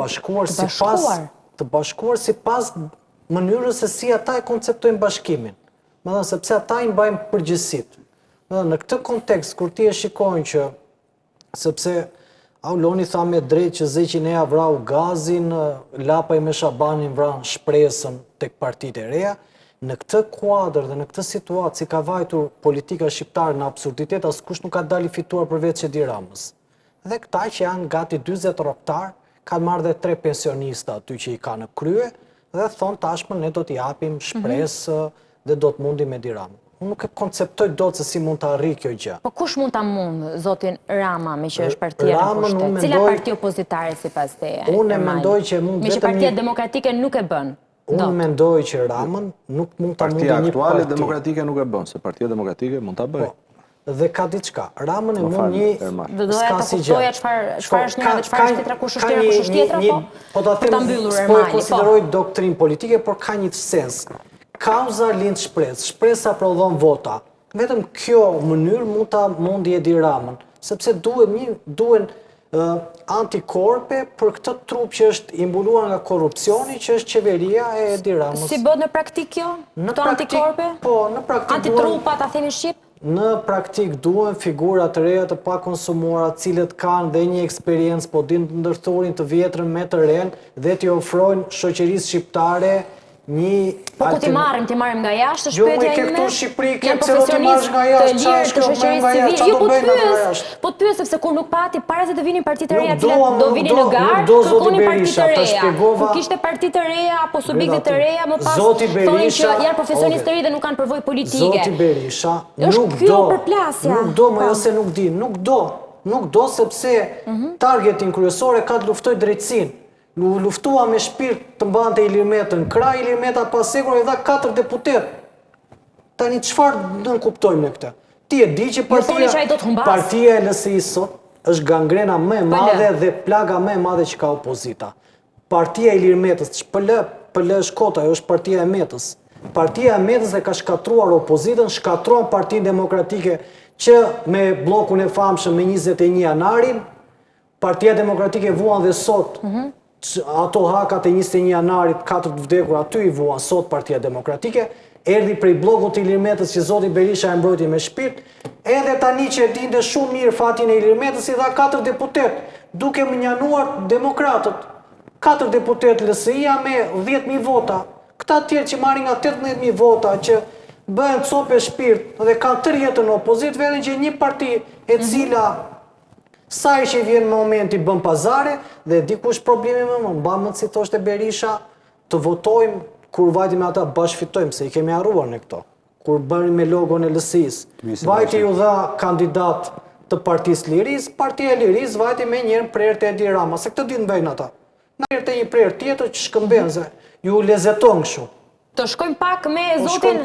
bashkuar sipas mënyrës se si ata e konceptojnë bashkimin. Sepse ata i mbajnë përgjegjësitë. Në këtë kontekst, kur ti e shikojnë që, sepse Auloni tha me drejt që Zeqinea vrau Gazin, Lapaj me Shabanin vran Shpresën tek partitë e reja, në këtë kuadër dhe në këtë situatë si ka vajtur politika shqiptare në absurditet, askush nuk ka dalë i fituar përveç Edi Ramës. Dhe këta që janë gati 40 rroktar, kanë marrë dhe 3 pensionista aty që i ka në krye, dhe thonë tashmë ne do t'i japim Shpresë dhe do t'mundim Edi Ramën. Unë nuk e konceptoj do të se si mund të arri kjo gjë. Po kush mund të mund, zotin Rama, me që është partia në pushtet? Cila parti opozitare si pas teje? Unë e mendoj që mund me që partia demokratike nuk e bën. Unë mendoj që Ramën nuk mund të mundi një parti. Partia aktuale demokratike nuk e bën, se partia demokratike mund të bëj. Dhe ka diçka. Ramën e mund një... Dhe doja të kuptoja çfarë është njëra dhe çfarë është tjetra, kush është tjera, kush është tjetra, po për ta mbyllur Ermali. Po e konsideroj doktrinë politike, por ka një sens. Kauza lind Shpresë, Shpresa prodhon vota. Vetëm kjo mënyrë mund ta mundi Edi Ramën, sepse duhen antikorpe për këtë trup që është imbuluar nga korrupsioni, që është qeveria e Edi Ramës. Si bëhet në praktik kjo? Këto antikorpe? Po, në praktik antitrupa, ta themi shqip? Në praktik duhen figura të reja të pakonsumuara, cilët kanë dhe një eksperiencë, po din të ndërthurin të vjetrën me të ren dhe t'i ofrojnë shoqërisë shqiptare një... Po ku ti marrim nga jashtë, jo, me ke këtu Shqipëri, ke pse ti marrësh nga jashtë, qa është kjo me nga jashtë, qa do bëjnë nga jashtë? Po të pyes, sepse kur nuk pati, para se të vinin partitë të reja, cilat do vinin në garë, kërkonin partitë të reja. Kur kishte partitë të reja, apo subjekte të reja, më pas thonin që janë profesionistë të ri dhe nuk kanë përvojë politike. Zoti Berisha, nuk do, më jo se nuk di, nuk do sepse targetin kryesore ka të luftoj drejtësinë. Luftua me shpirt të mbante Ilir Metën, kraj Ilir Meta pas sekur e dha 4 deputet. Tani çfarë nënkuptojmë me këtë? Ti e di që partia e LSI sot është gangrena më e madhe dhe plaga më e madhe që ka opozita. Partia e Ilir Metës, PL Shkota, është partia e Metës. Partia e Metës e ka shkatruar opozitën, shkatruan Partinë Demokratike që me bllokun e famshëm me 21 janarin, Partia Demokratike vuan dhe sot ato hakat e 21 janarit, 4 vdekur aty i vuan sot Partia Demokratike, erdhi prej blokut të Ilir Metës që zoti Berisha e mbrojti me shpirt, edhe tani që e dinte shumë mirë fatin e Ilir Metës i dha 4 deputet, duke më njanuar demokratët. 4 deputet LSI-ja me 10.000 vota. Këta tjerë që marrin nga 18.000 vota, që bëhen copë e shpirt dhe kanë tërë jetën në opozit, vetëm që një parti e cila sa i që vjen në momenti bën pazare, dhe dikush problemi më mbamët si thoshte Berisha, të votojmë, kur vajti me ata bashkëfitojmë, se i kemi harruar në këto, kur bëri me logon e LSI-s. Vajti ju dha kandidat të Partisë Liris, Partia e Liris vajti me njërën prerë të Edi Rama, se këtë ditë bëjnë ata. Në prerë të një prerë tjetër që shkëmben, ju lezeton kështu. Të shkojmë pak me zotin